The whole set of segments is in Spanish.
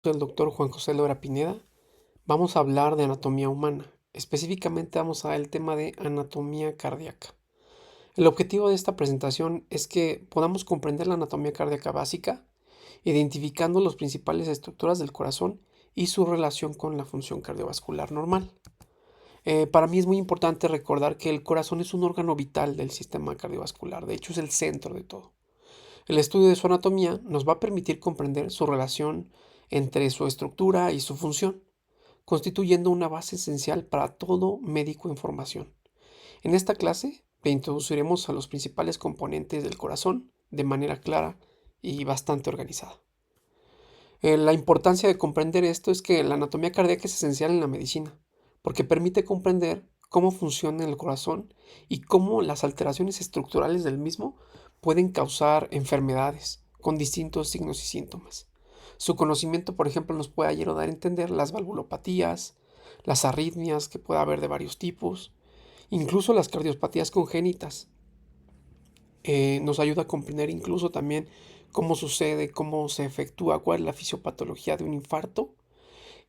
Soy el doctor Juan José Lora Pineda. Vamos a hablar de anatomía humana. Específicamente vamos a ver el tema de anatomía cardíaca. El objetivo de esta presentación es que podamos comprender la anatomía cardíaca básica, identificando las principales estructuras del corazón y su relación con la función cardiovascular normal. Para mí es muy importante recordar que el corazón es un órgano vital del sistema cardiovascular, de hecho es el centro de todo. El estudio de su anatomía nos va a permitir comprender su relación entre su estructura y su función, constituyendo una base esencial para todo médico en formación. En esta clase le introduciremos a los principales componentes del corazón de manera clara y bastante organizada. La importancia de comprender esto es que la anatomía cardíaca es esencial en la medicina, porque permite comprender cómo funciona el corazón y cómo las alteraciones estructurales del mismo pueden causar enfermedades con distintos signos y síntomas. Su conocimiento, por ejemplo, nos puede ayudar a entender las valvulopatías, las arritmias que puede haber de varios tipos, incluso las cardiopatías congénitas. Nos ayuda a comprender incluso también cómo sucede, cómo se efectúa, cuál es la fisiopatología de un infarto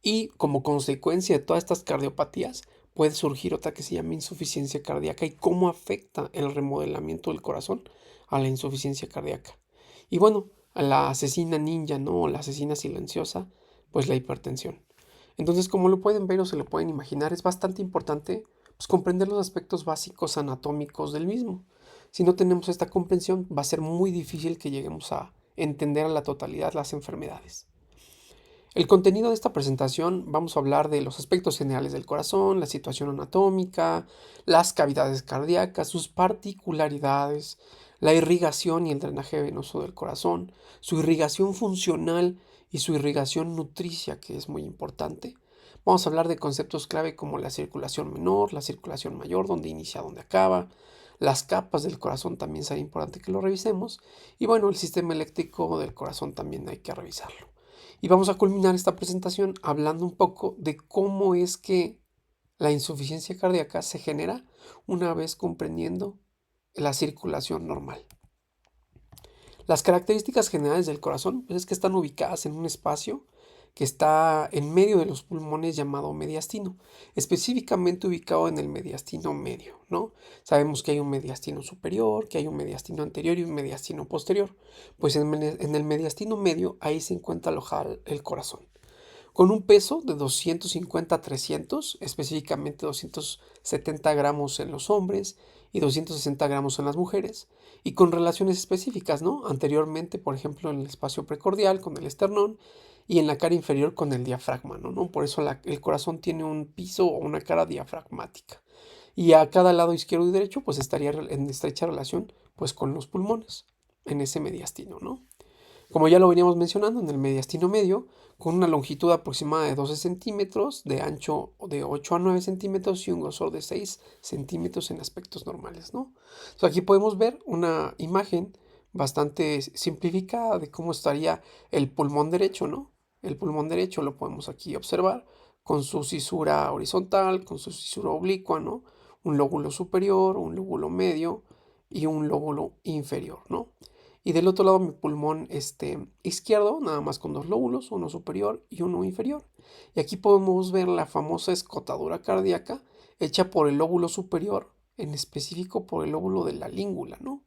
y como consecuencia de todas estas cardiopatías puede surgir otra que se llama insuficiencia cardíaca y cómo afecta el remodelamiento del corazón a la insuficiencia cardíaca. Y bueno, a la asesina ninja, ¿no? O la asesina silenciosa, pues la hipertensión. Entonces, como lo pueden ver o se lo pueden imaginar, es bastante importante pues, comprender los aspectos básicos anatómicos del mismo. Si no tenemos esta comprensión, va a ser muy difícil que lleguemos a entender a la totalidad las enfermedades. El contenido de esta presentación vamos a hablar de los aspectos generales del corazón, la situación anatómica, las cavidades cardíacas, sus particularidades, la irrigación y el drenaje venoso del corazón, su irrigación funcional y su irrigación nutricia, que es muy importante. Vamos a hablar de conceptos clave como la circulación menor, la circulación mayor, donde inicia, donde acaba. Las capas del corazón también será importante que lo revisemos. Y bueno, el sistema eléctrico del corazón también hay que revisarlo. Y vamos a culminar esta presentación hablando un poco de cómo es que la insuficiencia cardíaca se genera una vez comprendiendo la circulación normal. Las características generales del corazón pues es que están ubicadas en un espacio que está en medio de los pulmones llamado mediastino, específicamente ubicado en el mediastino medio, ¿no? Sabemos que hay un mediastino superior, que hay un mediastino anterior y un mediastino posterior. Pues en el mediastino medio ahí se encuentra alojado el corazón con un peso de 250 a 300, específicamente 270 gramos en los hombres y 260 gramos en las mujeres, y con relaciones específicas, ¿no? Anteriormente, por ejemplo, en el espacio precordial con el esternón y en la cara inferior con el diafragma, ¿no? Por eso el corazón tiene un piso o una cara diafragmática. Y a cada lado izquierdo y derecho, pues estaría en estrecha relación, pues con los pulmones, en ese mediastino, ¿no? Como ya lo veníamos mencionando, en el mediastino medio, con una longitud aproximada de 12 centímetros, de ancho de 8 a 9 centímetros y un grosor de 6 centímetros en aspectos normales, ¿no? Entonces aquí podemos ver una imagen bastante simplificada de cómo estaría el pulmón derecho, ¿no? El pulmón derecho lo podemos aquí observar con su cisura horizontal, con su cisura oblicua, ¿no? Un lóbulo superior, un lóbulo medio y un lóbulo inferior, ¿no? Y del otro lado mi pulmón izquierdo, nada más con dos lóbulos, uno superior y uno inferior. Y aquí podemos ver la famosa escotadura cardíaca hecha por el lóbulo superior, en específico por el lóbulo de la língula, ¿no?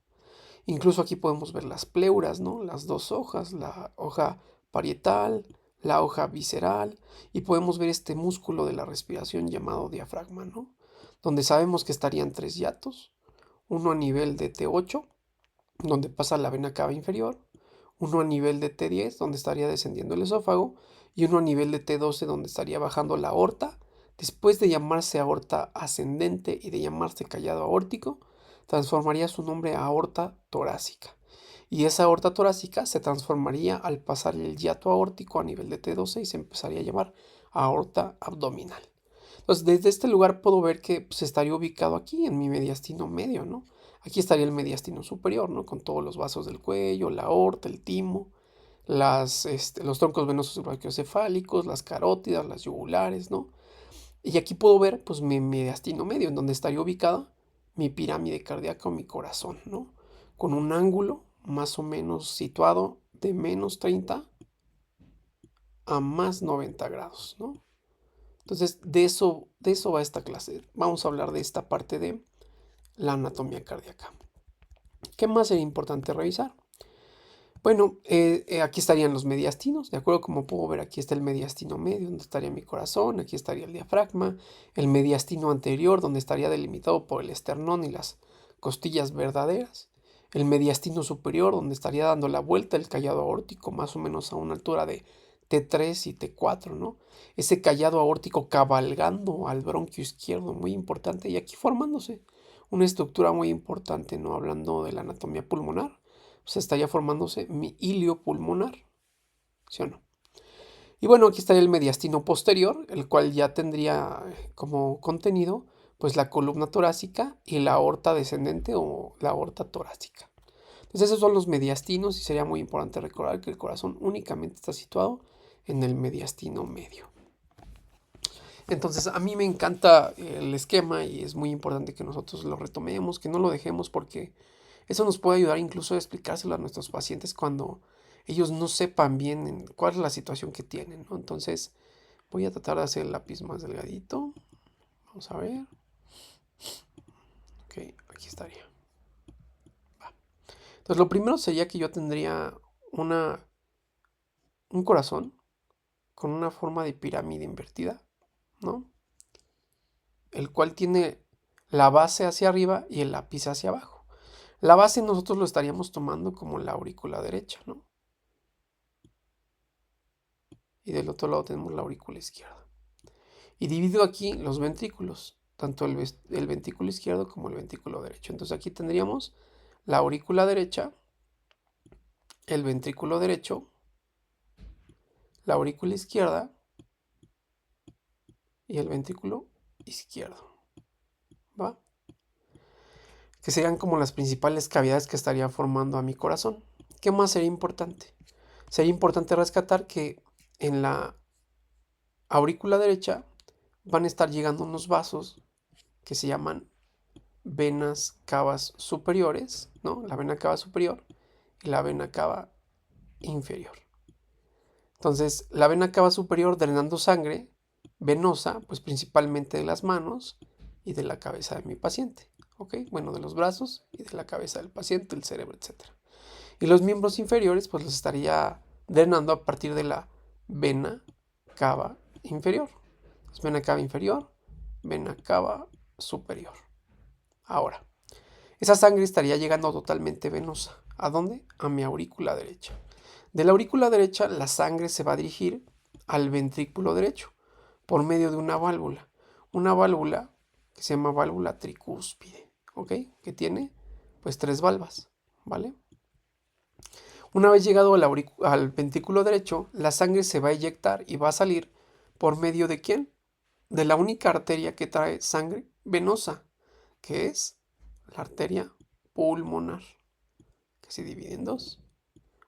Incluso aquí podemos ver las pleuras, ¿no? Las dos hojas, la hoja parietal, la hoja visceral, y podemos ver este músculo de la respiración llamado diafragma, ¿no? Donde sabemos que estarían tres hiatos, uno a nivel de T8 donde pasa la vena cava inferior, uno a nivel de T10, donde estaría descendiendo el esófago, y uno a nivel de T12, donde estaría bajando la aorta. Después de llamarse aorta ascendente y de llamarse callado aórtico, transformaría su nombre a aorta torácica. Y esa aorta torácica se transformaría al pasar el hiato aórtico a nivel de T12 y se empezaría a llamar aorta abdominal. Entonces, desde este lugar puedo ver que pues, estaría ubicado aquí en mi mediastino medio, ¿no? Aquí estaría el mediastino superior, ¿no? Con todos los vasos del cuello, la aorta, el timo, los troncos venosos brachiocefálicos, las carótidas, las yugulares, ¿no? Y aquí puedo ver, pues, mi mediastino medio, en donde estaría ubicada mi pirámide cardíaca o mi corazón, ¿no? Con un ángulo más o menos situado de -30 a más 90 grados, ¿no? Entonces, de eso va esta clase. Vamos a hablar de esta parte de la anatomía cardíaca. ¿Qué más sería importante revisar? Bueno, aquí estarían los mediastinos, ¿de acuerdo? Como puedo ver, aquí está el mediastino medio, donde estaría mi corazón, aquí estaría el diafragma, el mediastino anterior, donde estaría delimitado por el esternón y las costillas verdaderas, el mediastino superior, donde estaría dando la vuelta el callado aórtico, más o menos a una altura de T3 y T4, ¿no? Ese callado aórtico cabalgando al bronquio izquierdo, muy importante, y aquí formándose una estructura muy importante, ¿no? Hablando de la anatomía pulmonar pues estaría formándose mi ilio pulmonar, ¿sí o no? Y bueno, aquí estaría el mediastino posterior, el cual ya tendría como contenido pues la columna torácica y la aorta descendente o la aorta torácica. Entonces esos son los mediastinos y sería muy importante recordar que el corazón únicamente está situado en el mediastino medio. Entonces a mí me encanta el esquema y es muy importante que nosotros lo retomemos, que no lo dejemos porque eso nos puede ayudar incluso a explicárselo a nuestros pacientes cuando ellos no sepan bien cuál es la situación que tienen, ¿no? Entonces voy a tratar de hacer el lápiz más delgadito. Vamos a ver. Ok, aquí estaría. Va. Entonces lo primero sería que yo tendría un corazón con una forma de pirámide invertida, ¿no? El cual tiene la base hacia arriba y el ápice hacia abajo. La base nosotros lo estaríamos tomando como la aurícula derecha, ¿no? Y del otro lado tenemos la aurícula izquierda. Y divido aquí los ventrículos, tanto el ventrículo izquierdo como el ventrículo derecho. Entonces aquí tendríamos la aurícula derecha, el ventrículo derecho, la aurícula izquierda y el ventrículo izquierdo, ¿va? Que serían como las principales cavidades que estaría formando a mi corazón. ¿Qué más sería importante? Sería importante rescatar que en la aurícula derecha van a estar llegando unos vasos que se llaman venas cavas superiores, ¿no? La vena cava superior y la vena cava inferior. Entonces, la vena cava superior drenando sangre venosa, pues principalmente de las manos y de la cabeza de mi paciente, ¿ok? Bueno, de los brazos y de la cabeza del paciente, el cerebro, etc. Y los miembros inferiores, pues los estaría drenando a partir de la vena cava inferior. Entonces, vena cava inferior, vena cava superior. Ahora, esa sangre estaría llegando totalmente venosa. ¿A dónde? A mi aurícula derecha. De la aurícula derecha, la sangre se va a dirigir al ventrículo derecho por medio de una válvula. Una válvula que se llama válvula tricúspide, ¿ok? Que tiene pues 3 valvas, ¿vale? Una vez llegado al ventrículo derecho, la sangre se va a eyectar y va a salir por medio de ¿quién? De la única arteria que trae sangre venosa, que es la arteria pulmonar, que se divide en dos.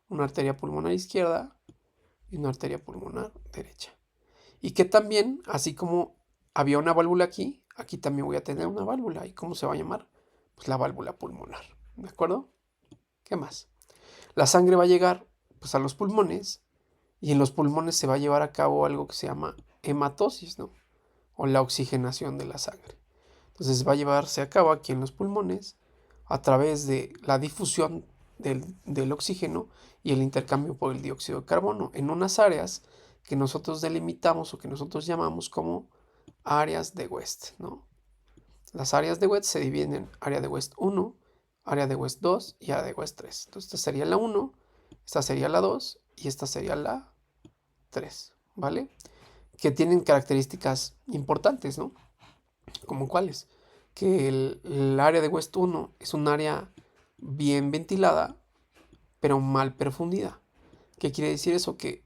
Una arteria pulmonar izquierda y una arteria pulmonar derecha. Y que también, así como había una válvula aquí, aquí también voy a tener una válvula. ¿Y cómo se va a llamar? Pues la válvula pulmonar. ¿De acuerdo? ¿Qué más? La sangre va a llegar pues a los pulmones y en los pulmones se va a llevar a cabo algo que se llama hematosis, ¿no? O la oxigenación de la sangre. Entonces va a llevarse a cabo aquí en los pulmones a través de la difusión del oxígeno y el intercambio por el dióxido de carbono en unas áreas que nosotros delimitamos o que nosotros llamamos como áreas de West, ¿no? Las áreas de West se dividen en área de West 1, área de West 2 y área de West 3. Entonces esta sería la 1, esta sería la 2 y esta sería la 3, ¿vale? Que tienen características importantes, ¿no? ¿Como cuáles? Que el área de West 1 es un área bien ventilada, pero mal perfundida. ¿Qué quiere decir eso? Que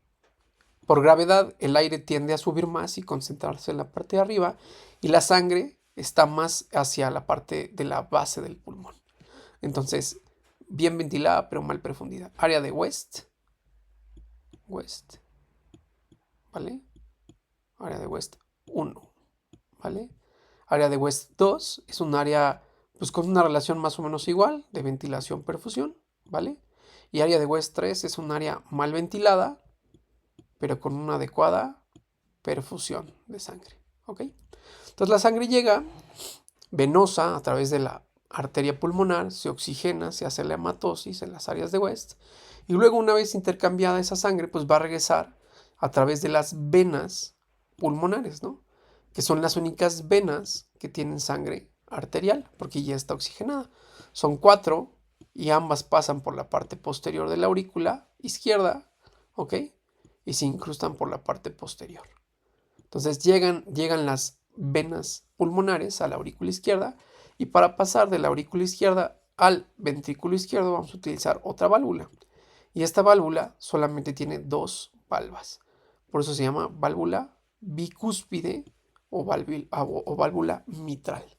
por gravedad el aire tiende a subir más y concentrarse en la parte de arriba y la sangre está más hacia la parte de la base del pulmón. Entonces, bien ventilada, pero mal perfundida. Área de West, ¿vale? Área de West 1, ¿vale? Área de West 2 es un área pues con una relación más o menos igual de ventilación-perfusión, ¿vale? Y área de West 3 es un área mal ventilada, pero con una adecuada perfusión de sangre. ¿Ok? Entonces la sangre llega venosa a través de la arteria pulmonar, se oxigena, se hace la hematosis en las áreas de West y luego una vez intercambiada esa sangre pues va a regresar a través de las venas pulmonares, ¿no? Que son las únicas venas que tienen sangre arterial porque ya está oxigenada. Son 4 y ambas pasan por la parte posterior de la aurícula izquierda, ¿ok? Y se incrustan por la parte posterior. Entonces llegan las venas pulmonares a la aurícula izquierda y para pasar de la aurícula izquierda al ventrículo izquierdo vamos a utilizar otra válvula. Y esta válvula solamente tiene 2 valvas. Por eso se llama válvula bicúspide o válvula mitral.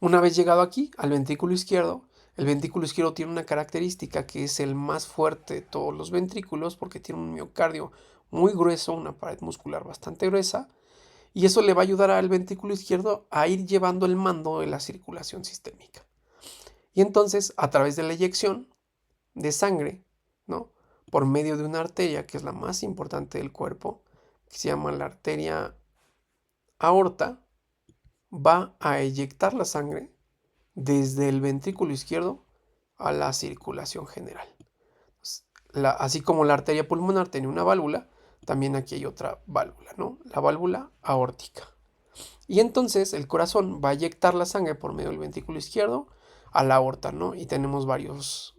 Una vez llegado aquí al ventrículo izquierdo, el ventrículo izquierdo tiene una característica que es el más fuerte de todos los ventrículos porque tiene un miocardio muy grueso, una pared muscular bastante gruesa, y eso le va a ayudar al ventrículo izquierdo a ir llevando el mando de la circulación sistémica. Y entonces, a través de la eyección de sangre, ¿no? Por medio de una arteria que es la más importante del cuerpo, que se llama la arteria aorta, va a eyectar la sangre desde el ventrículo izquierdo a la circulación general. Así como la arteria pulmonar tiene una válvula, también aquí hay otra válvula, ¿no? La válvula aórtica. Y entonces el corazón va a eyectar la sangre por medio del ventrículo izquierdo a la aorta, ¿no? Y tenemos varios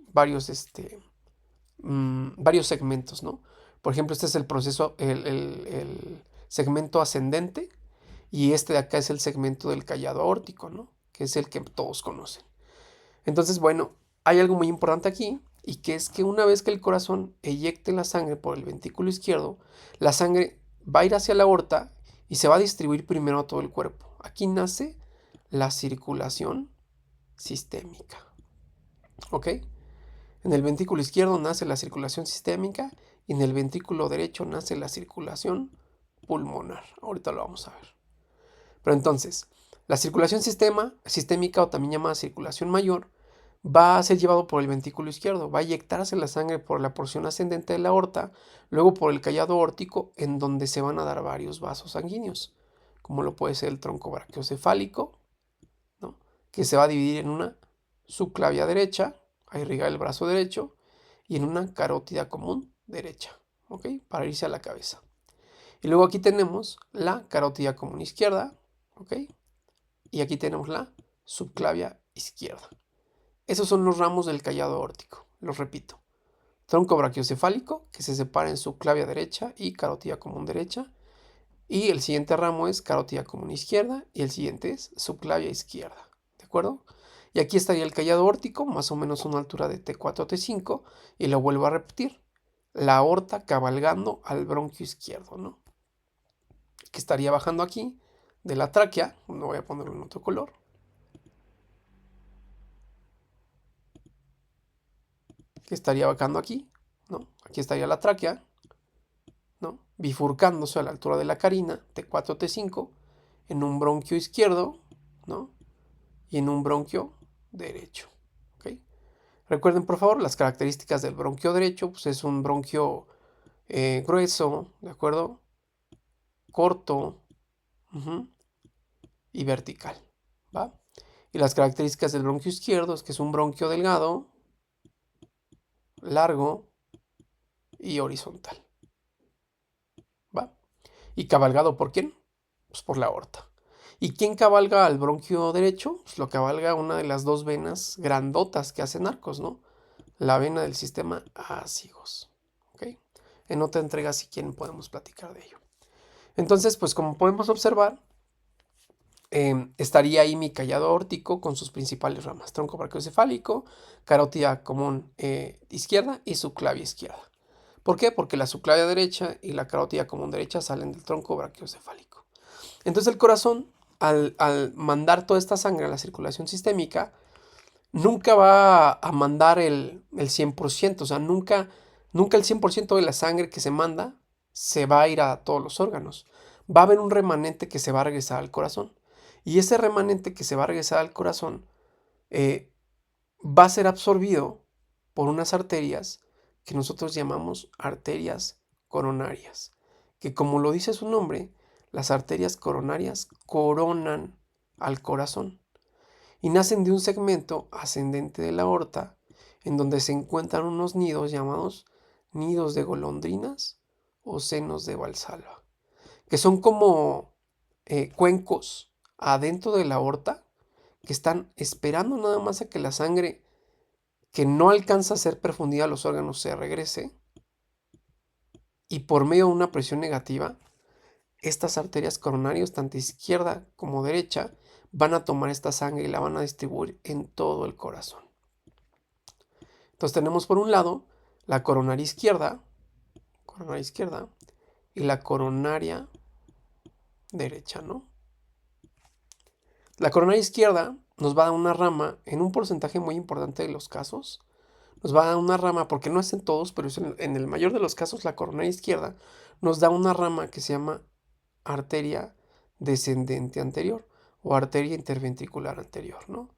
segmentos, ¿no? Por ejemplo, este es el proceso, el segmento ascendente, y este de acá es el segmento del callado aórtico, ¿no? Que es el que todos conocen. Entonces, bueno, hay algo muy importante aquí, y que es que una vez que el corazón eyecte la sangre por el ventrículo izquierdo, la sangre va a ir hacia la aorta y se va a distribuir primero a todo el cuerpo. Aquí nace la circulación sistémica. ¿Ok? En el ventrículo izquierdo nace la circulación sistémica y en el ventrículo derecho nace la circulación pulmonar. Ahorita lo vamos a ver. Pero entonces, la circulación sistémica o también llamada circulación mayor va a ser llevado por el ventrículo izquierdo, va a eyectarse la sangre por la porción ascendente de la aorta, luego por el callado aórtico, en donde se van a dar varios vasos sanguíneos, como lo puede ser el tronco brachiocefálico, ¿no? Que se va a dividir en una subclavia derecha, a irrigar el brazo derecho, y en una carótida común derecha, ¿ok? Para irse a la cabeza. Y luego aquí tenemos la carótida común izquierda, ¿ok? Y aquí tenemos la subclavia izquierda. Esos son los ramos del callado aórtico. Los repito. Tronco brachiocefálico, que se separa en subclavia derecha y carótida común derecha. Y el siguiente ramo es carótida común izquierda y el siguiente es subclavia izquierda. ¿De acuerdo? Y aquí estaría el callado aórtico, más o menos a una altura de T4 o T5. Y lo vuelvo a repetir. La aorta cabalgando al bronquio izquierdo, ¿no? Que estaría bajando aquí de la tráquea. No voy a ponerlo en otro color. Que estaría bajando aquí, ¿no? Aquí estaría la tráquea, ¿no? Bifurcándose a la altura de la carina, T4, T5, en un bronquio izquierdo, ¿no? Y en un bronquio derecho, ¿ok? Recuerden, por favor, las características del bronquio derecho, pues es un bronquio grueso, ¿de acuerdo? Corto, y vertical, ¿va? Y las características del bronquio izquierdo es que es un bronquio delgado, largo y horizontal, ¿va? ¿Y cabalgado por quién? Pues por la aorta. ¿Y quién cabalga al bronquio derecho? Pues lo cabalga una de las 2 venas grandotas que hacen arcos, ¿no? La vena del sistema ásigos. ¿Ok? En otra entrega, si quieren, podemos platicar de ello. Entonces, pues como podemos observar, estaría ahí mi callado aórtico con sus principales ramas: tronco brachiocefálico, carótida común izquierda y subclavia izquierda. ¿Por qué? Porque la subclavia derecha y la carótida común derecha salen del tronco brachiocefálico. Entonces el corazón, al mandar toda esta sangre a la circulación sistémica, nunca va a mandar el 100%, o sea, nunca el 100% de la sangre que se manda se va a ir a todos los órganos. Va a haber un remanente que se va a regresar al corazón. Y ese remanente que se va a regresar al corazón va a ser absorbido por unas arterias que nosotros llamamos arterias coronarias, que como lo dice su nombre, las arterias coronarias coronan al corazón y nacen de un segmento ascendente de la aorta en donde se encuentran unos nidos llamados nidos de golondrinas o senos de Valsalva, que son como cuencos adentro de la aorta que están esperando nada más a que la sangre que no alcanza a ser perfundida a los órganos se regrese y por medio de una presión negativa, estas arterias coronarias, tanto izquierda como derecha, van a tomar esta sangre y la van a distribuir en todo el corazón. Entonces tenemos por un lado la coronaria izquierda y la coronaria derecha, ¿no? La coronaria izquierda nos va a dar una rama en un porcentaje muy importante de los casos. Nos va a dar una rama, porque no es en todos, pero es en el mayor de los casos, la coronaria izquierda nos da una rama que se llama arteria descendente anterior o arteria interventricular anterior, ¿no?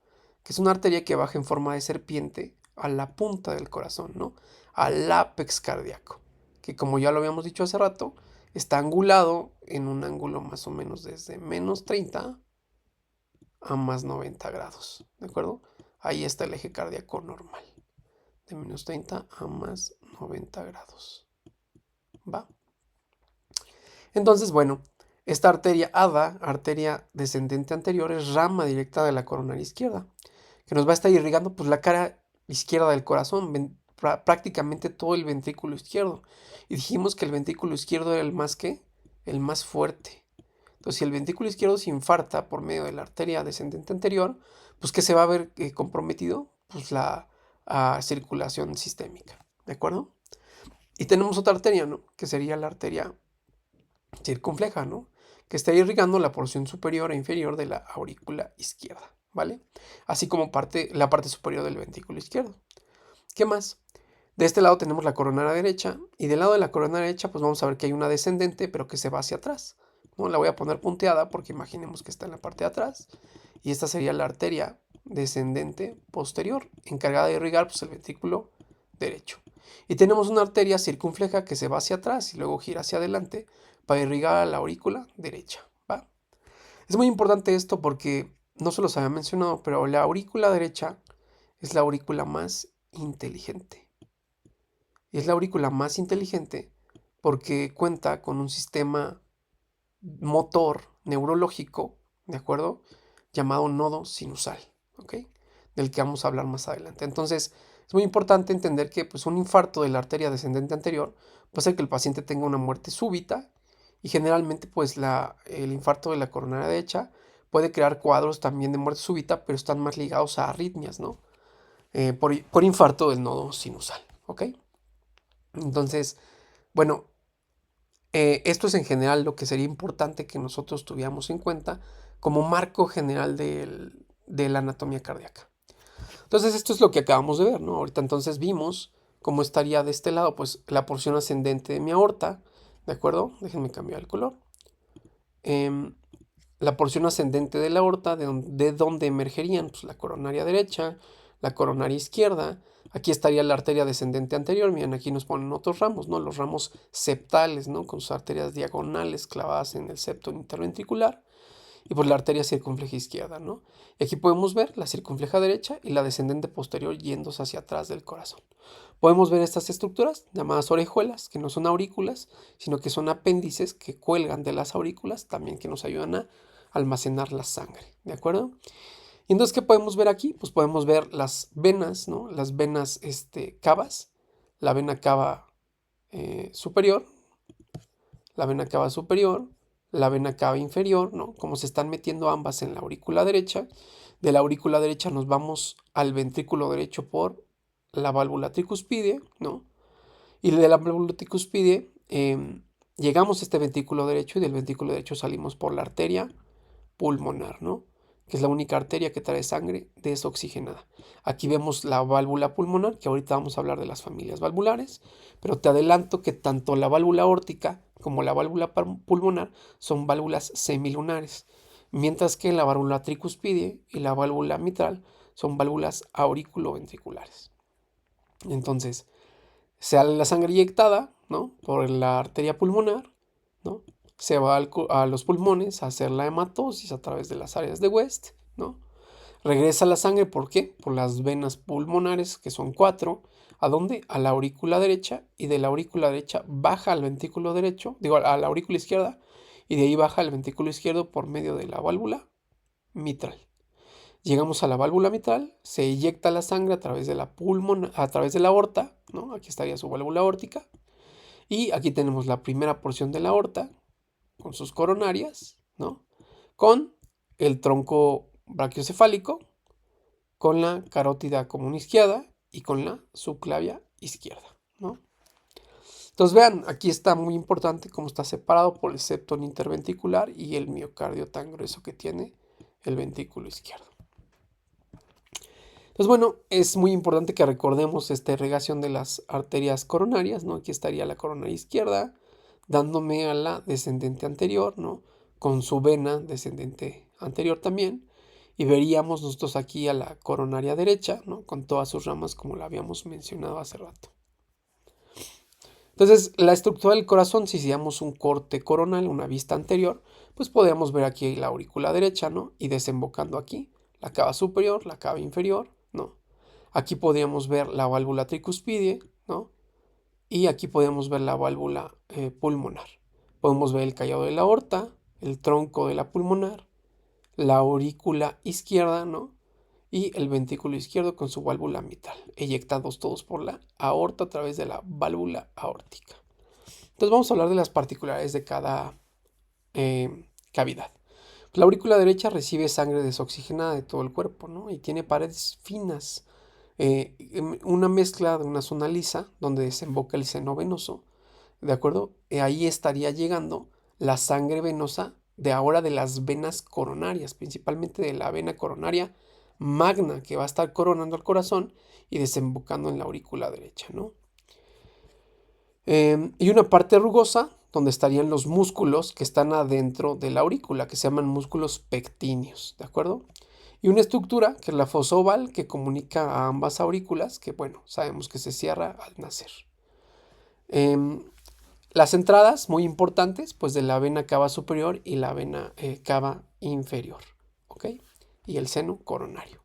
Que es una arteria que baja en forma de serpiente a la punta del corazón, ¿no? Al ápex cardíaco, que como ya lo habíamos dicho hace rato, está angulado en un ángulo más o menos desde menos 30 a más 90 grados, ¿de acuerdo? Ahí está el eje cardíaco normal, de menos 30 a más 90 grados, ¿va? Entonces, bueno, esta arteria ADA, arteria descendente anterior, es rama directa de la coronaria izquierda, que nos va a estar irrigando pues la cara izquierda del corazón, prácticamente todo el ventrículo izquierdo. Y dijimos que el ventrículo izquierdo era el más ¿qué? El más fuerte. Entonces, si el ventrículo izquierdo se infarta por medio de la arteria descendente anterior, pues ¿qué se va a ver comprometido? Pues la circulación sistémica, ¿de acuerdo? Y tenemos otra arteria, ¿no? Que sería la arteria circunfleja, ¿no? Que estaría irrigando la porción superior e inferior de la aurícula izquierda, ¿vale? Así como la parte superior del ventrículo izquierdo. ¿Qué más? De este lado tenemos la coronaria derecha y del lado de la coronaria derecha pues vamos a ver que hay una descendente pero que se va hacia atrás, ¿no? La voy a poner punteada porque imaginemos que está en la parte de atrás y esta sería la arteria descendente posterior encargada de irrigar pues el ventrículo derecho. Y tenemos una arteria circunfleja que se va hacia atrás y luego gira hacia adelante para irrigar a la aurícula derecha, ¿va? Es muy importante esto porque no se los había mencionado, pero la aurícula derecha es la aurícula más inteligente. Y es la aurícula más inteligente porque cuenta con un sistema motor neurológico, ¿de acuerdo? Llamado nodo sinusal, ¿ok? Del que vamos a hablar más adelante. Entonces, es muy importante entender que pues, un infarto de la arteria descendente anterior puede hacer que el paciente tenga una muerte súbita y generalmente pues el infarto de la coronaria derecha puede crear cuadros también de muerte súbita, pero están más ligados a arritmias, ¿no? Por infarto del nodo sinusal, ¿ok? Entonces, bueno, esto es en general lo que sería importante que nosotros tuviéramos en cuenta como marco general de la anatomía cardíaca. Entonces, esto es lo que acabamos de ver, ¿no? Ahorita entonces vimos cómo estaría de este lado, pues la porción ascendente de mi aorta, ¿de acuerdo? Déjenme cambiar el color. La porción ascendente de la aorta, de donde emergerían pues, la coronaria derecha, la coronaria izquierda. Aquí estaría la arteria descendente anterior. Miren, aquí nos ponen otros ramos, ¿no? Los ramos septales, ¿no? Con sus arterias diagonales clavadas en el septo interventricular. Y pues la arteria circunfleja izquierda, ¿no? Y aquí podemos ver la circunfleja derecha y la descendente posterior yéndose hacia atrás del corazón. Podemos ver estas estructuras llamadas orejuelas, que no son aurículas, sino que son apéndices que cuelgan de las aurículas, también que nos ayudan a almacenar la sangre, ¿de acuerdo? Y entonces, ¿qué podemos ver aquí? Pues podemos ver las venas, ¿no? Las venas cavas, la vena cava superior, la vena cava superior, la vena cava inferior, ¿no? Como se están metiendo ambas en la aurícula derecha. De la aurícula derecha nos vamos al ventrículo derecho por la válvula tricuspidea, ¿no? Y de la válvula tricuspidea llegamos a este ventrículo derecho y del ventrículo derecho salimos por la arteria pulmonar, ¿no? Que es la única arteria que trae sangre desoxigenada. Aquí vemos la válvula pulmonar, que ahorita vamos a hablar de las familias valvulares, pero te adelanto que tanto la válvula aórtica como la válvula pulmonar son válvulas semilunares, mientras que la válvula tricuspidea y la válvula mitral son válvulas auriculoventriculares. Entonces, sale la sangre inyectada ¿no? Por la arteria pulmonar, ¿no? Se va a los pulmones a hacer la hematosis a través de las áreas de West, ¿no? Regresa la sangre, ¿por qué? Por las venas pulmonares, que son 4. ¿A dónde? A la aurícula derecha, y de la aurícula derecha baja al ventrículo derecho, digo, a la aurícula izquierda, y de ahí baja al ventrículo izquierdo por medio de la válvula mitral. Llegamos a la válvula mitral, se eyecta la sangre a través de la a través de la aorta, ¿no? Aquí estaría su válvula aórtica, y aquí tenemos la primera porción de la aorta, con sus coronarias, ¿no? Con el tronco brachiocefálico, con la carótida común izquierda y con la subclavia izquierda, ¿no? Entonces vean, aquí está muy importante cómo está separado por el septo interventricular y el miocardio tan grueso que tiene el ventrículo izquierdo. Entonces bueno, es muy importante que recordemos esta irrigación de las arterias coronarias, ¿no? Aquí estaría la coronaria izquierda, dándome a la descendente anterior, ¿no? Con su vena descendente anterior también. Y veríamos nosotros aquí a la coronaria derecha, ¿no? Con todas sus ramas como la habíamos mencionado hace rato. Entonces, la estructura del corazón, si hiciéramos un corte coronal, una vista anterior, pues podríamos ver aquí la aurícula derecha, ¿no? Y desembocando aquí, la cava superior, la cava inferior, ¿no? Aquí podríamos ver la válvula tricuspidea, ¿no? Y aquí podemos ver la válvula pulmonar. Podemos ver el callado de la aorta, el tronco de la pulmonar, la aurícula izquierda, ¿no? Y el ventrículo izquierdo con su válvula mitral, eyectados todos por la aorta a través de la válvula aórtica. Entonces vamos a hablar de las particularidades de cada cavidad. La aurícula derecha recibe sangre desoxigenada de todo el cuerpo, ¿no? Y tiene paredes finas, una mezcla de una zona lisa donde desemboca el seno venoso, ¿de acuerdo? Ahí estaría llegando la sangre venosa de ahora de las venas coronarias, principalmente de la vena coronaria magna que va a estar coronando el corazón y desembocando en la aurícula derecha, ¿no? Y una parte rugosa donde estarían los músculos que están adentro de la aurícula, que se llaman músculos pectíneos, ¿de acuerdo? Y una estructura que es la fosa oval que comunica a ambas aurículas, que bueno, sabemos que se cierra al nacer. Las entradas muy importantes, pues de la vena cava superior y la vena cava inferior, ¿ok? Y el seno coronario.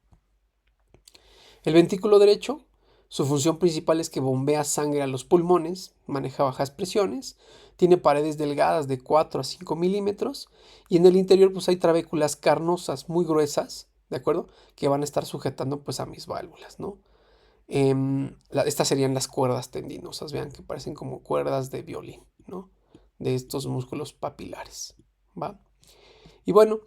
El ventrículo derecho, su función principal es que bombea sangre a los pulmones, maneja bajas presiones, tiene paredes delgadas de 4 a 5 milímetros y en el interior pues hay trabéculas carnosas muy gruesas, ¿de acuerdo? Que van a estar sujetando pues a mis válvulas, ¿no? Estas serían las cuerdas tendinosas, vean que parecen como cuerdas de violín, ¿no? De estos músculos papilares, ¿va? Y bueno,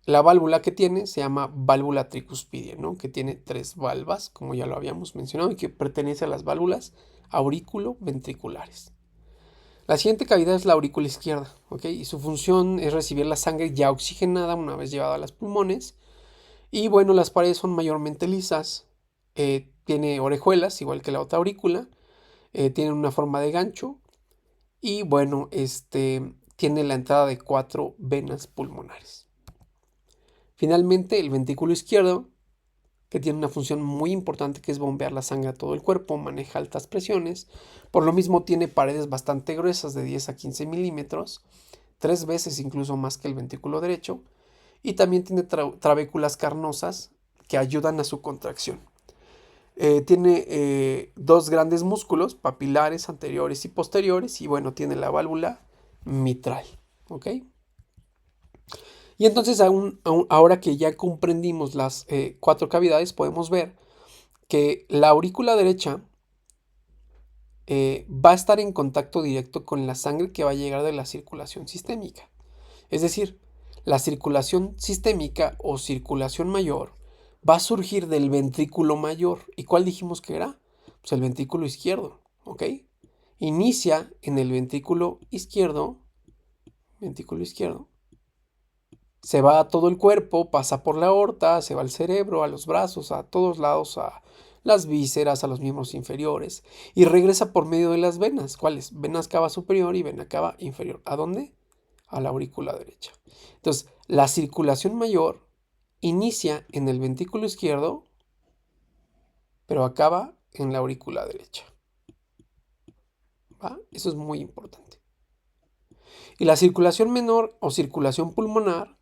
la válvula que tiene se llama válvula tricuspidea, ¿no? Que tiene 3 valvas, como ya lo habíamos mencionado, y que pertenece a las válvulas aurículo-ventriculares. La siguiente cavidad es la aurícula izquierda, ¿ok? Y su función es recibir la sangre ya oxigenada una vez llevada a los pulmones. Y bueno, las paredes son mayormente lisas, tiene orejuelas, igual que la otra aurícula, tiene una forma de gancho y bueno, tiene la entrada de 4 venas pulmonares. Finalmente, el ventrículo izquierdo, que tiene una función muy importante que es bombear la sangre a todo el cuerpo, maneja altas presiones, por lo mismo tiene paredes bastante gruesas de 10 a 15 milímetros, 3 veces incluso más que el ventrículo derecho, y también tiene trabéculas carnosas que ayudan a su contracción. Tiene 2 grandes músculos papilares anteriores y posteriores y bueno, tiene la válvula mitral, ¿ok? Y entonces ahora que ya comprendimos las 4 cavidades, podemos ver que la aurícula derecha va a estar en contacto directo con la sangre que va a llegar de la circulación sistémica. Es decir, la circulación sistémica o circulación mayor va a surgir del ventrículo mayor. ¿Y cuál dijimos que era? Pues el ventrículo izquierdo, ¿ok? Inicia en el ventrículo izquierdo, se va a todo el cuerpo, pasa por la aorta, se va al cerebro, a los brazos, a todos lados, a las vísceras, a los miembros inferiores y regresa por medio de las venas. ¿Cuáles? Venas cava superior y vena cava inferior. ¿A dónde? A la aurícula derecha. Entonces, la circulación mayor inicia en el ventrículo izquierdo, pero acaba en la aurícula derecha. ¿va? Eso es muy importante. Y la circulación menor o circulación pulmonar,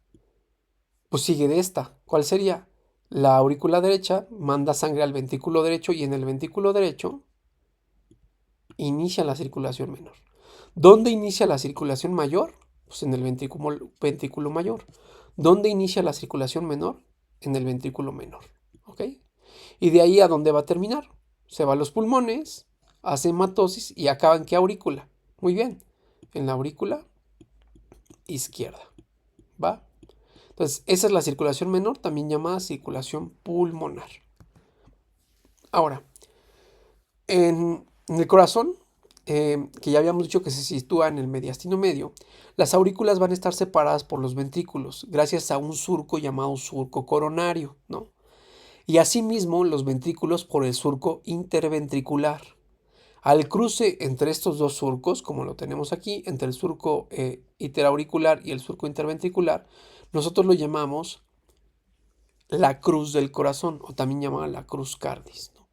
pues sigue de esta. ¿Cuál sería? La aurícula derecha manda sangre al ventrículo derecho y en el ventrículo derecho inicia la circulación menor. ¿Dónde inicia la circulación mayor? Pues en el ventrículo mayor. ¿Dónde inicia la circulación menor? En el ventrículo menor. ¿Ok? Y de ahí a dónde va a terminar. Se va a los pulmones, hace hematosis y acaba en qué aurícula. Muy bien, en la aurícula izquierda. ¿Va? Entonces, esa es la circulación menor, también llamada circulación pulmonar. Ahora, en el corazón, que ya habíamos dicho que se sitúa en el mediastino medio, las aurículas van a estar separadas por los ventrículos, gracias a un surco llamado surco coronario, ¿no? Y asimismo los ventrículos por el surco interventricular. Al cruce entre estos dos surcos, como lo tenemos aquí, entre el surco interauricular y el surco interventricular, nosotros lo llamamos la cruz del corazón, o también llamada la cruz cardis, ¿no?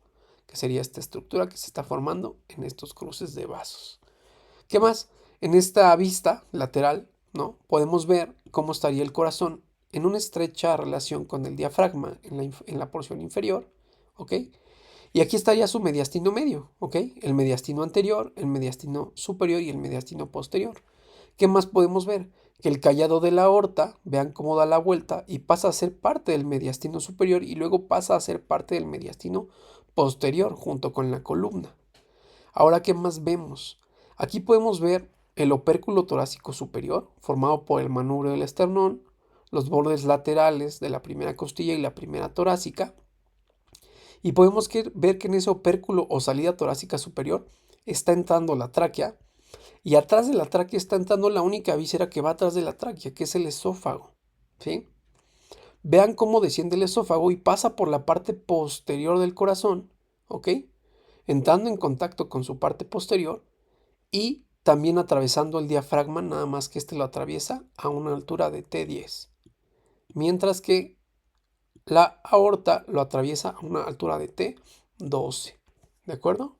Que sería esta estructura que se está formando en estos cruces de vasos. ¿Qué más? En esta vista lateral, ¿no? Podemos ver cómo estaría el corazón en una estrecha relación con el diafragma en la porción inferior, ¿ok? Y aquí estaría su mediastino medio, ¿ok? El mediastino anterior, el mediastino superior y el mediastino posterior. ¿Qué más podemos ver? Que el callado de la aorta, vean cómo da la vuelta y pasa a ser parte del mediastino superior y luego pasa a ser parte del mediastino posterior junto con la columna. Ahora, ¿qué más vemos? Aquí podemos ver el opérculo torácico superior, formado por el manubrio del esternón, los bordes laterales de la primera costilla y la primera torácica, y podemos ver que en ese opérculo o salida torácica superior está entrando la tráquea, y atrás de la tráquea está entrando la única víscera que va atrás de la tráquea, que es el esófago, ¿sí? Vean cómo desciende el esófago y pasa por la parte posterior del corazón, ¿ok? Entrando en contacto con su parte posterior y también atravesando el diafragma, nada más que este lo atraviesa a una altura de T10, mientras que la aorta lo atraviesa a una altura de T12, ¿de acuerdo?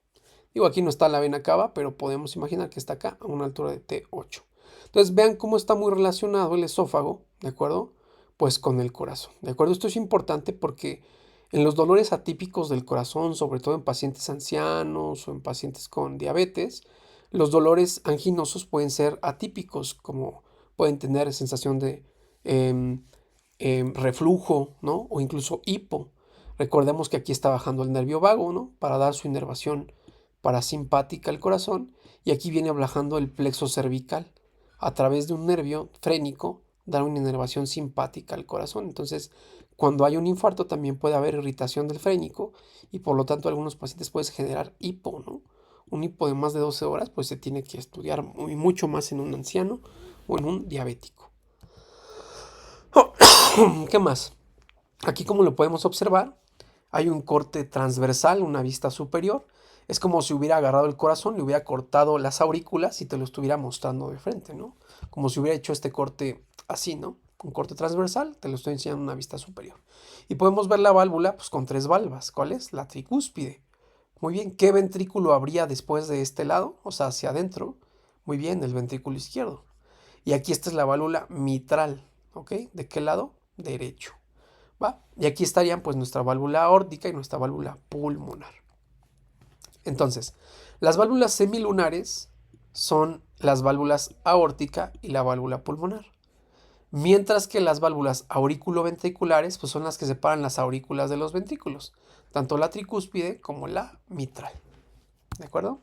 Digo, aquí no está la vena cava, pero podemos imaginar que está acá a una altura de T8. Entonces vean cómo está muy relacionado el esófago, ¿de acuerdo? Pues con el corazón, ¿de acuerdo? Esto es importante porque en los dolores atípicos del corazón, sobre todo en pacientes ancianos o en pacientes con diabetes, los dolores anginosos pueden ser atípicos, como pueden tener sensación de em, reflujo, ¿no? O incluso hipo. Recordemos que aquí está bajando el nervio vago, ¿no? Para dar su inervación parasimpática al corazón, y aquí viene bajando el plexo cervical a través de un nervio frénico, dar una inervación simpática al corazón. Entonces, cuando hay un infarto también puede haber irritación del frénico y por lo tanto algunos pacientes pueden generar hipo, ¿no? Un hipo de más de 12 horas pues se tiene que estudiar mucho más en un anciano o en un diabético. ¿Qué más? Aquí, como lo podemos observar, hay un corte transversal, una vista superior. Es como si hubiera agarrado el corazón, le hubiera cortado las aurículas y te lo estuviera mostrando de frente, ¿no? Como si hubiera hecho este corte así, ¿no? Un corte transversal, te lo estoy enseñando en una vista superior. Y podemos ver la válvula pues con tres valvas. ¿Cuál es? La tricúspide. Muy bien, ¿qué ventrículo habría después de este lado? O sea, hacia adentro. Muy bien, el ventrículo izquierdo. Y aquí esta es la válvula mitral, ¿ok? ¿De qué lado? Derecho. ¿Va? Y aquí estarían pues nuestra válvula aórtica y nuestra válvula pulmonar. Entonces, las válvulas semilunares son las válvulas aórtica y la válvula pulmonar. Mientras que las válvulas auriculoventriculares pues son las que separan las aurículas de los ventrículos, tanto la tricúspide como la mitral. ¿De acuerdo?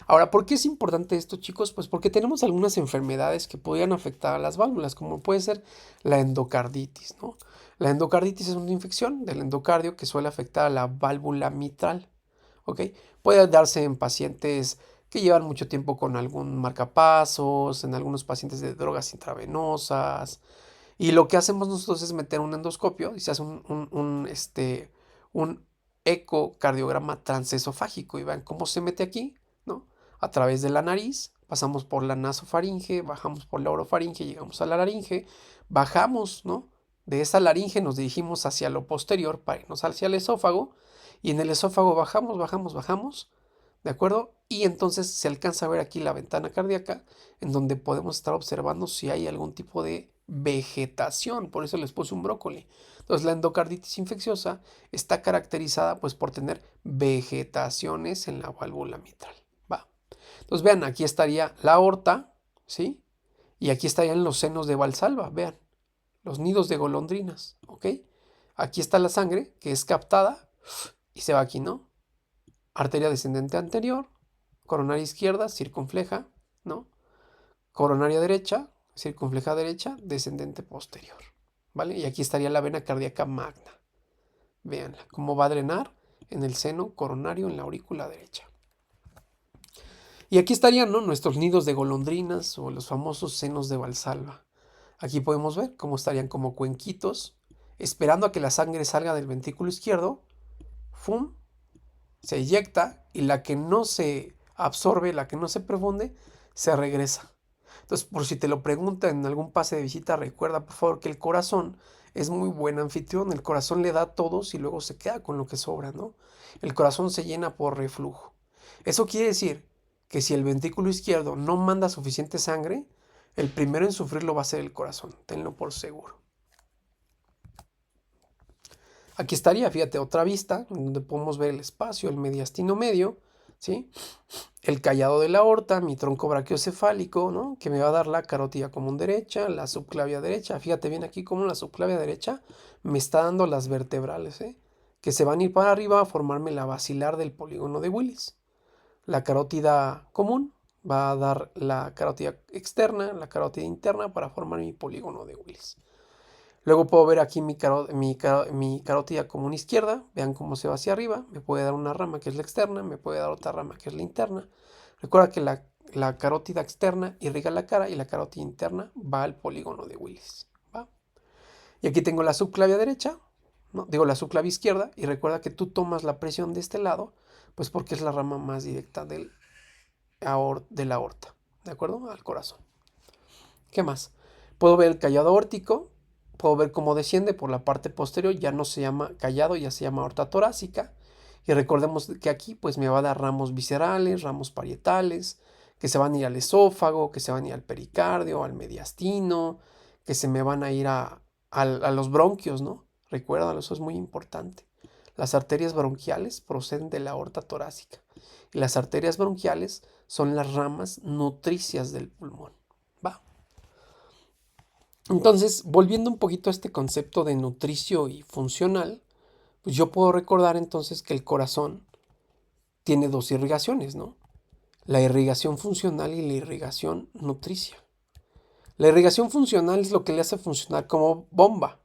Ahora, ¿por qué es importante esto, chicos? Pues porque tenemos algunas enfermedades que podrían afectar a las válvulas, como puede ser la endocarditis, ¿no? La endocarditis es una infección del endocardio que suele afectar a la válvula mitral, ¿ok? Puede darse en pacientes que llevan mucho tiempo con algún marcapasos, en algunos pacientes de drogas intravenosas, y lo que hacemos nosotros es meter un endoscopio y se hace un ecocardiograma transesofágico y vean cómo se mete aquí, ¿no? A través de la nariz, pasamos por la nasofaringe, bajamos por la orofaringe, llegamos a la laringe, bajamos, ¿no? De esa laringe nos dirigimos hacia lo posterior para irnos hacia el esófago y en el esófago bajamos, bajamos, bajamos, ¿De acuerdo? Y entonces se alcanza a ver aquí la ventana cardíaca en donde podemos estar observando si hay algún tipo de vegetación. Por eso les puse un brócoli. Entonces la endocarditis infecciosa está caracterizada pues por tener vegetaciones en la válvula mitral. ¿Va? Entonces vean, aquí estaría la aorta, ¿sí? Y aquí estarían los senos de Valsalva, vean, los nidos de golondrinas, ¿ok? Aquí está la sangre que es captada y se va aquí, ¿no? Arteria descendente anterior, coronaria izquierda, circunfleja, ¿no? Coronaria derecha, circunfleja derecha, descendente posterior, ¿vale? Y aquí estaría la vena cardíaca magna. Véanla, cómo va a drenar en el seno coronario en la aurícula derecha. Y aquí estarían, ¿no?, nuestros nidos de golondrinas o los famosos senos de Valsalva. Aquí podemos ver cómo estarían como cuenquitos, esperando a que la sangre salga del ventrículo izquierdo, ¡fum!, se eyecta y la que no se absorbe, la que no se profunde, se regresa. Entonces, por si te lo preguntan en algún pase de visita, recuerda por favor que el corazón es muy buen anfitrión. El corazón le da a todos y luego se queda con lo que sobra, ¿no? El corazón se llena por reflujo. Eso quiere decir que si el ventrículo izquierdo no manda suficiente sangre, el primero en sufrirlo va a ser el corazón. Tenlo por seguro. Aquí estaría, fíjate, otra vista donde podemos ver el espacio, el mediastino medio, ¿sí? El callado de la aorta, mi tronco brachiocefálico, ¿no?, que me va a dar la carótida común derecha, la subclavia derecha. Fíjate bien aquí cómo la subclavia derecha me está dando las vertebrales, que se van a ir para arriba a formarme la basilar del polígono de Willis. La carótida común va a dar la carótida externa, la carótida interna para formar mi polígono de Willis. Luego puedo ver aquí mi carótida común izquierda. Vean cómo se va hacia arriba. Me puede dar una rama que es la externa, me puede dar otra rama que es la interna. Recuerda que la carótida externa irriga la cara y la carótida interna va al polígono de Willis, ¿va? Y aquí tengo la subclavia derecha, ¿no?, digo la subclavia izquierda, y recuerda que tú tomas la presión de este lado, pues porque es la rama más directa de la aorta, ¿de acuerdo?, al corazón. ¿Qué más? Puedo ver el callado aórtico, puedo ver cómo desciende por la parte posterior, ya no se llama callado, ya se llama aorta torácica. Y recordemos que aquí pues me va a dar ramos viscerales, ramos parietales, que se van a ir al esófago, que se van a ir al pericardio, al mediastino, que se me van a ir a los bronquios, ¿no? Recuérdalo, eso es muy importante. Las arterias bronquiales proceden de la aorta torácica y las arterias bronquiales son las ramas nutricias del pulmón. ¿Va? Entonces, volviendo un poquito a este concepto de nutricio y funcional, pues yo puedo recordar entonces que el corazón tiene dos irrigaciones, ¿no? La irrigación funcional y la irrigación nutricia. La irrigación funcional es lo que le hace funcionar como bomba.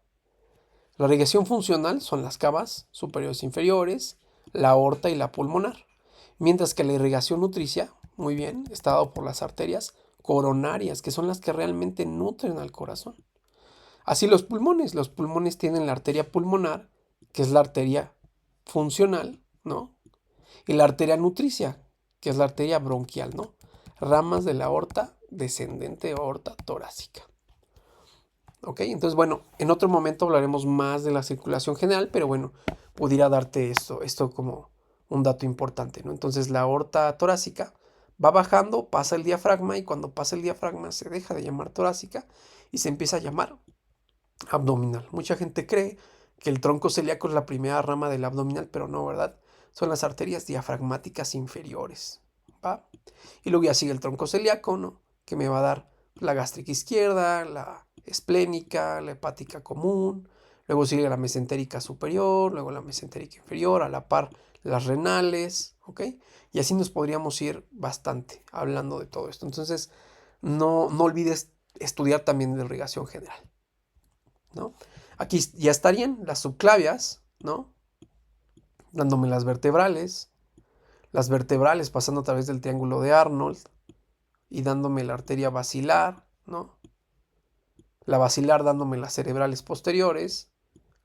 La irrigación funcional son las cavas superiores e inferiores, la aorta y la pulmonar. Mientras que la irrigación nutricia, muy bien, está dado por las arterias coronarias, que son las que realmente nutren al corazón. Así los pulmones tienen la arteria pulmonar, que es la arteria funcional, ¿no? Y la arteria nutricia, que es la arteria bronquial, ¿no? Ramas de la aorta descendente, aorta torácica. ¿Ok? Entonces, bueno, en otro momento hablaremos más de la circulación general, pero bueno, pudiera darte esto como un dato importante, ¿no? Entonces, la aorta torácica va bajando, pasa el diafragma y cuando pasa el diafragma se deja de llamar torácica y se empieza a llamar abdominal. Mucha gente cree que el tronco celíaco es la primera rama del abdominal, pero no, ¿verdad? Son las arterias diafragmáticas inferiores, ¿va? Y luego ya sigue el tronco celíaco, ¿no?, que me va a dar la gástrica izquierda, la esplénica, la hepática común, luego sigue la mesentérica superior, luego la mesentérica inferior, a la par las renales, ¿ok? Y así nos podríamos ir bastante hablando de todo esto. Entonces, no olvides estudiar también de irrigación general, ¿no? Aquí ya estarían las subclavias, ¿no?, dándome las vertebrales pasando a través del triángulo de Arnold y dándome la arteria basilar, ¿no? La basilar dándome las cerebrales posteriores,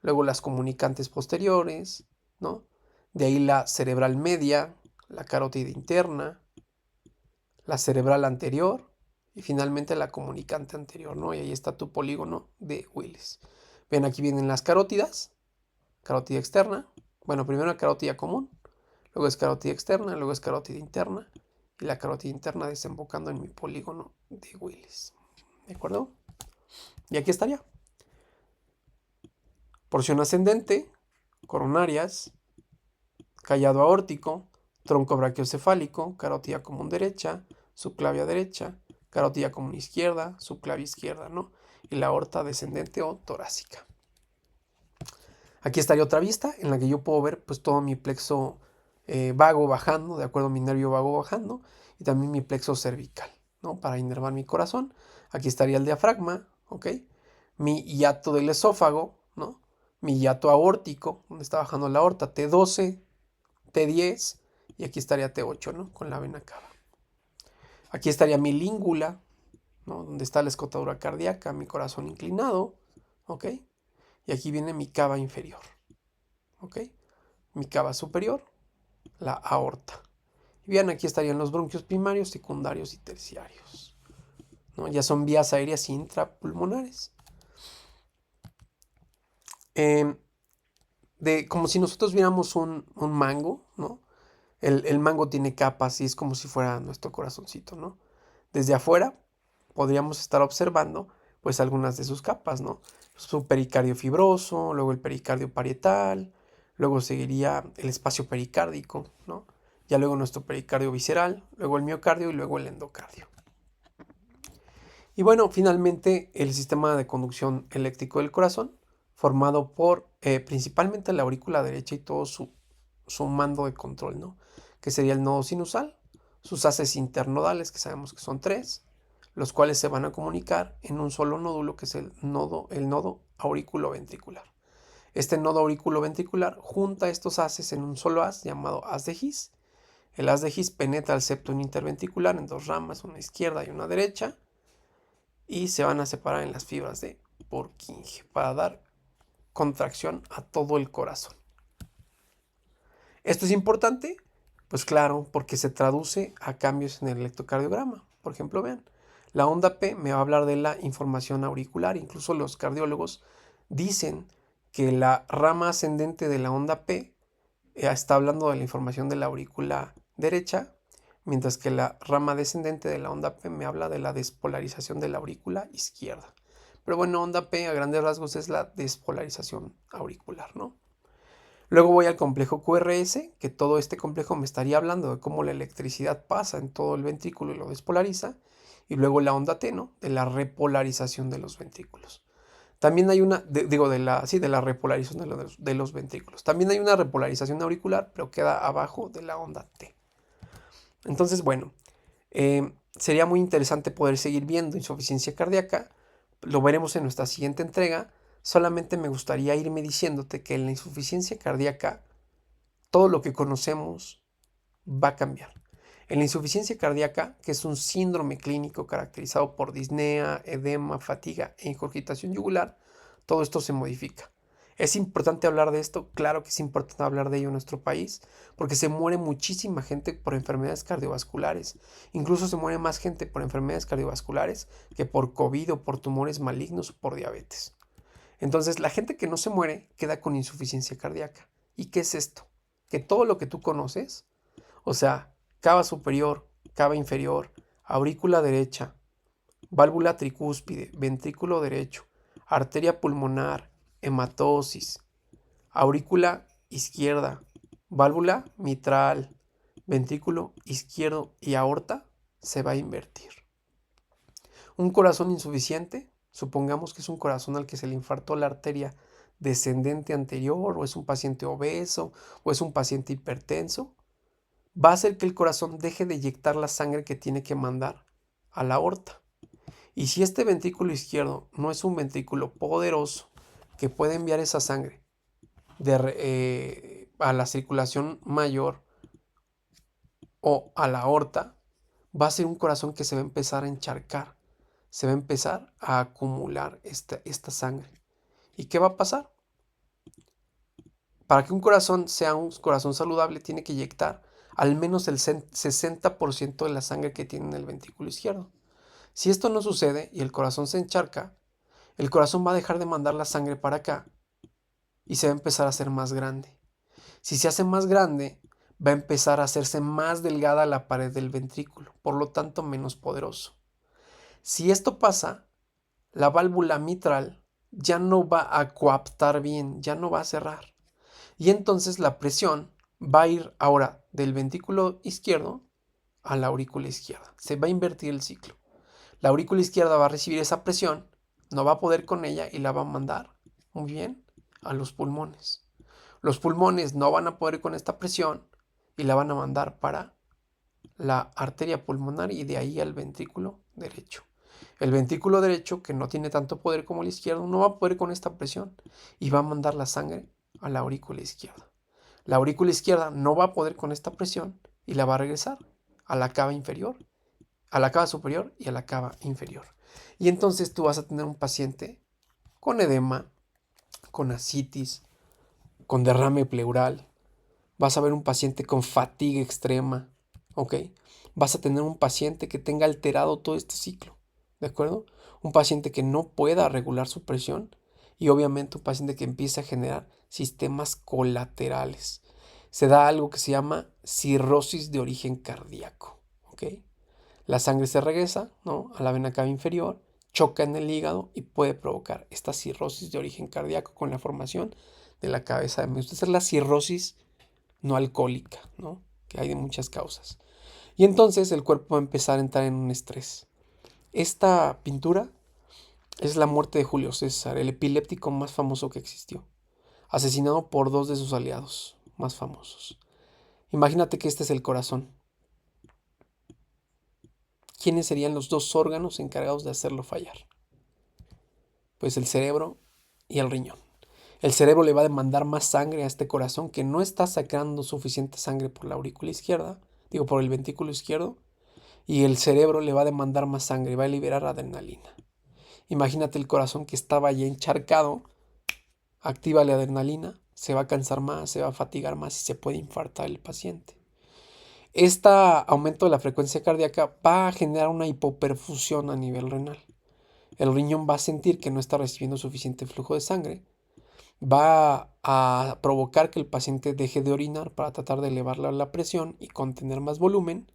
luego las comunicantes posteriores, ¿no? De ahí la cerebral media, la carótida interna, la cerebral anterior y finalmente la comunicante anterior, ¿no? Y ahí está tu polígono de Willis. Ven, aquí vienen las carótidas, carótida externa, bueno, primero la carótida común, luego es carótida externa, luego es carótida interna y la carótida interna desembocando en mi polígono de Willis. ¿De acuerdo? Y aquí estaría. Porción ascendente, coronarias, callado aórtico, tronco brachiocefálico, carótida común derecha, subclavia derecha, carótida común izquierda, subclavia izquierda, ¿no? Y la aorta descendente o torácica. Aquí estaría otra vista en la que yo puedo ver pues todo mi plexo vago bajando, de acuerdo a mi nervio vago bajando, y también mi plexo cervical, ¿no? Para inervar mi corazón. Aquí estaría el diafragma, ¿ok? Mi hiato del esófago, ¿no? Mi hiato aórtico, donde está bajando la aorta, T12, T10, y aquí estaría T8, ¿no? Con la vena cava. Aquí estaría mi língula, ¿no? Donde está la escotadura cardíaca, mi corazón inclinado, ¿ok? Y aquí viene mi cava inferior, ¿ok? Mi cava superior, la aorta. Y bien, aquí estarían los bronquios primarios, secundarios y terciarios, ¿no? Ya son vías aéreas intrapulmonares. Como si nosotros viéramos un mango, ¿no? El mango tiene capas y es como si fuera nuestro corazoncito, ¿no? Desde afuera podríamos estar observando pues algunas de sus capas, ¿no? Su pericardio fibroso, luego el pericardio parietal, luego seguiría el espacio pericárdico, ¿no? Ya luego nuestro pericardio visceral, luego el miocardio y luego el endocardio. Y bueno, finalmente el sistema de conducción eléctrico del corazón, formado por principalmente la aurícula derecha y todo su mando de control, ¿no? Que sería el nodo sinusal, sus haces internodales, que sabemos que son 3, los cuales se van a comunicar en un solo nódulo, que es el nodo auriculoventricular. Este nodo auriculoventricular junta estos haces en un solo haz llamado haz de His. El haz de His penetra el septum interventricular en 2 ramas, una izquierda y una derecha, y se van a separar en las fibras de Purkinje para dar contracción a todo el corazón. ¿Esto es importante? Pues claro, porque se traduce a cambios en el electrocardiograma. Por ejemplo, vean, la onda P me va a hablar de la información auricular. Incluso los cardiólogos dicen que la rama ascendente de la onda P está hablando de la información de la aurícula derecha, mientras que la rama descendente de la onda P me habla de la despolarización de la aurícula izquierda. Pero bueno, onda P a grandes rasgos es la despolarización auricular, ¿no? Luego voy al complejo QRS, que todo este complejo me estaría hablando de cómo la electricidad pasa en todo el ventrículo y lo despolariza. Y luego la onda T, ¿no? De la repolarización de los ventrículos. También hay una, de la repolarización de los ventrículos. También hay una repolarización auricular, pero queda abajo de la onda T. Entonces, bueno, sería muy interesante poder seguir viendo insuficiencia cardíaca. Lo veremos en nuestra siguiente entrega. Solamente me gustaría irme diciéndote que en la insuficiencia cardíaca todo lo que conocemos va a cambiar. En la insuficiencia cardíaca, que es un síndrome clínico caracterizado por disnea, edema, fatiga e ingurgitación yugular, todo esto se modifica. ¿Es importante hablar de esto? Claro que es importante hablar de ello en nuestro país, porque se muere muchísima gente por enfermedades cardiovasculares. Incluso se muere más gente por enfermedades cardiovasculares que por COVID o por tumores malignos o por diabetes. Entonces, la gente que no se muere queda con insuficiencia cardíaca. ¿Y qué es esto? Que todo lo que tú conoces, o sea, cava superior, cava inferior, aurícula derecha, válvula tricúspide, ventrículo derecho, arteria pulmonar, hematosis, aurícula izquierda, válvula mitral, ventrículo izquierdo y aorta, se va a invertir. Un corazón insuficiente, supongamos que es un corazón al que se le infartó la arteria descendente anterior, o es un paciente obeso, o es un paciente hipertenso, va a hacer que el corazón deje de eyectar la sangre que tiene que mandar a la aorta. Y si este ventrículo izquierdo no es un ventrículo poderoso que puede enviar esa sangre a la circulación mayor o a la aorta, va a ser un corazón que se va a empezar a encharcar, se va a empezar a acumular esta sangre. ¿Y qué va a pasar? Para que un corazón sea un corazón saludable, tiene que inyectar al menos el 60% de la sangre que tiene en el ventrículo izquierdo. Si esto no sucede y el corazón se encharca, el corazón va a dejar de mandar la sangre para acá y se va a empezar a hacer más grande. Si se hace más grande, va a empezar a hacerse más delgada la pared del ventrículo, por lo tanto menos poderoso. Si esto pasa, la válvula mitral ya no va a coaptar bien, ya no va a cerrar. Y entonces la presión va a ir ahora del ventrículo izquierdo a la aurícula izquierda. Se va a invertir el ciclo. La aurícula izquierda va a recibir esa presión, no va a poder con ella y la va a mandar, muy bien, a los pulmones. Los pulmones no van a poder con esta presión y la van a mandar para la arteria pulmonar y de ahí al ventrículo derecho. El ventrículo derecho, que no tiene tanto poder como el izquierdo, no va a poder con esta presión y va a mandar la sangre a la aurícula izquierda. La aurícula izquierda no va a poder con esta presión y la va a regresar a la cava inferior, a la cava superior y a la cava inferior. Y entonces tú vas a tener un paciente con edema, con ascitis, con derrame pleural. Vas a ver un paciente con fatiga extrema, ¿ok? Vas a tener un paciente que tenga alterado todo este ciclo, ¿de acuerdo? Un paciente que no pueda regular su presión y obviamente un paciente que empiece a generar sistemas colaterales. Se da algo que se llama cirrosis de origen cardíaco, ¿ok? La sangre se regresa, ¿no?, a la vena cava inferior, choca en el hígado y puede provocar esta cirrosis de origen cardíaco con la formación de la cabeza de medusa. Esta es la cirrosis no alcohólica, ¿no?, que hay de muchas causas. Y entonces el cuerpo va a empezar a entrar en un estrés. Esta pintura es la muerte de Julio César, el epiléptico más famoso que existió, asesinado por dos de sus aliados más famosos. Imagínate que este es el corazón. ¿Quiénes serían los dos órganos encargados de hacerlo fallar? Pues el cerebro y el riñón. El cerebro le va a demandar más sangre a este corazón que no está sacando suficiente sangre por la aurícula izquierda, por el ventrículo izquierdo, y el cerebro le va a demandar más sangre, va a liberar adrenalina. Imagínate el corazón que estaba ya encharcado, activa la adrenalina, se va a cansar más, se va a fatigar más y se puede infartar el paciente. Este aumento de la frecuencia cardíaca va a generar una hipoperfusión a nivel renal. El riñón va a sentir que no está recibiendo suficiente flujo de sangre, va a provocar que el paciente deje de orinar para tratar de elevar la presión y contener más volumen.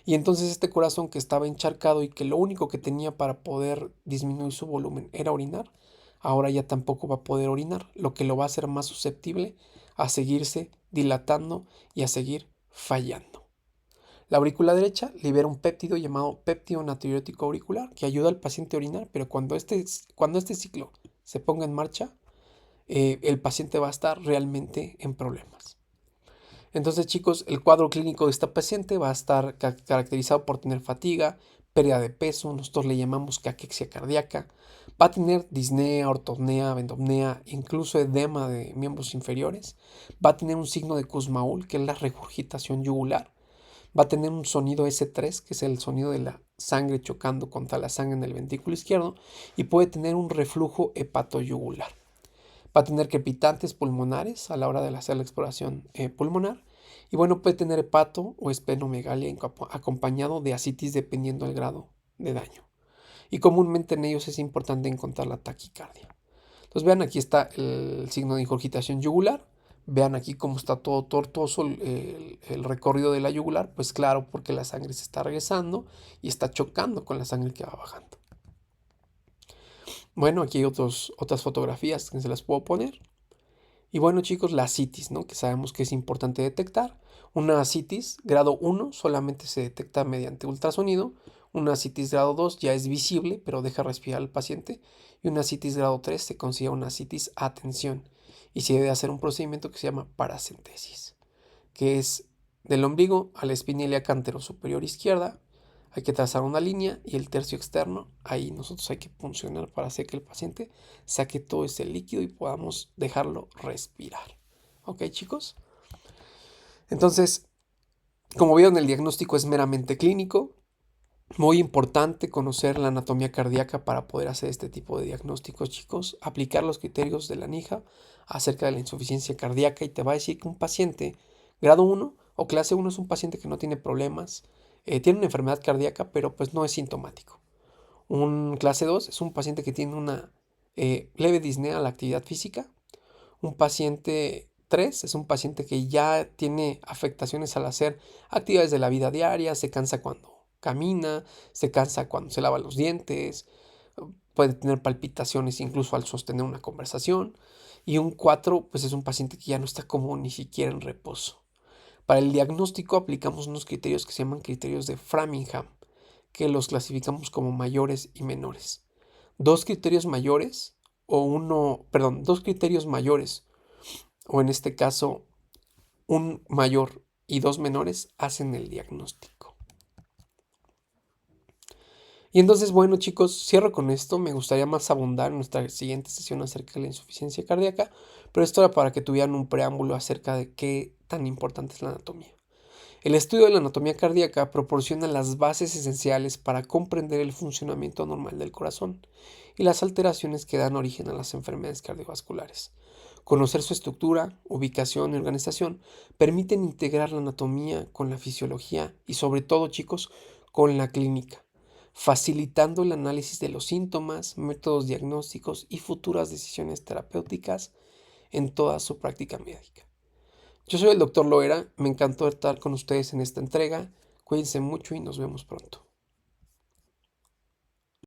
Y entonces este corazón que estaba encharcado y que lo único que tenía para poder disminuir su volumen era orinar, ahora ya tampoco va a poder orinar, lo que lo va a hacer más susceptible a seguirse dilatando y a seguir fallando. La aurícula derecha libera un péptido llamado péptido natriurético auricular que ayuda al paciente a orinar, pero cuando este ciclo se ponga en marcha, el paciente va a estar realmente en problemas. Entonces, chicos, el cuadro clínico de esta paciente va a estar caracterizado por tener fatiga, pérdida de peso, nosotros le llamamos caquexia cardíaca, va a tener disnea, ortopnea, vendopnea, incluso edema de miembros inferiores, va a tener un signo de Kussmaul, que es la regurgitación yugular, va a tener un sonido S3, que es el sonido de la sangre chocando contra la sangre en el ventrículo izquierdo, y puede tener un reflujo hepatoyugular. Va a tener crepitantes pulmonares a la hora de hacer la exploración pulmonar. Y bueno, puede tener hepato o esplenomegalia acompañado de ascitis dependiendo del grado de daño. Y comúnmente en ellos es importante encontrar la taquicardia. Entonces vean, aquí está el signo de ingurgitación yugular. Vean aquí cómo está todo tortuoso el recorrido de la yugular. Pues claro, porque la sangre se está regresando y está chocando con la sangre que va bajando. Bueno, aquí hay otras fotografías que se las puedo poner. Y bueno, chicos, la ascitis, ¿no?, que sabemos que es importante detectar. Una ascitis grado 1 solamente se detecta mediante ultrasonido. Una ascitis grado 2 ya es visible, pero deja respirar al paciente. Y una ascitis grado 3 se considera una ascitis a tensión. Y se debe hacer un procedimiento que se llama paracentesis, que es del ombligo a la espina ilíaca antero superior izquierda. Hay que trazar una línea y el tercio externo, ahí nosotros hay que puncionar para hacer que el paciente saque todo ese líquido y podamos dejarlo respirar. ¿Ok, chicos? Entonces, como vieron, el diagnóstico es meramente clínico. Muy importante conocer la anatomía cardíaca para poder hacer este tipo de diagnósticos, chicos. Aplicar los criterios de la NIJA acerca de la insuficiencia cardíaca y te va a decir que un paciente grado 1 o clase 1 es un paciente que no tiene problemas, tiene una enfermedad cardíaca, pero pues no es sintomático. Un clase 2 es un paciente que tiene una leve disnea a la actividad física. Un paciente 3 es un paciente que ya tiene afectaciones al hacer actividades de la vida diaria, se cansa cuando camina, se cansa cuando se lava los dientes, puede tener palpitaciones incluso al sostener una conversación. Y un 4 pues es un paciente que ya no está como ni siquiera en reposo. Para el diagnóstico aplicamos unos criterios que se llaman criterios de Framingham, que los clasificamos como mayores y menores. Dos criterios mayores dos criterios mayores, o en este caso un mayor y dos menores, hacen el diagnóstico. Y entonces, bueno, chicos, cierro con esto. Me gustaría más abundar en nuestra siguiente sesión acerca de la insuficiencia cardíaca, pero esto era para que tuvieran un preámbulo acerca de qué tan importante es la anatomía. El estudio de la anatomía cardíaca proporciona las bases esenciales para comprender el funcionamiento normal del corazón y las alteraciones que dan origen a las enfermedades cardiovasculares. Conocer su estructura, ubicación y organización permiten integrar la anatomía con la fisiología y sobre todo, chicos, con la clínica, facilitando el análisis de los síntomas, métodos diagnósticos y futuras decisiones terapéuticas en toda su práctica médica. Yo soy el doctor Loera, me encantó estar con ustedes en esta entrega. Cuídense mucho y nos vemos pronto.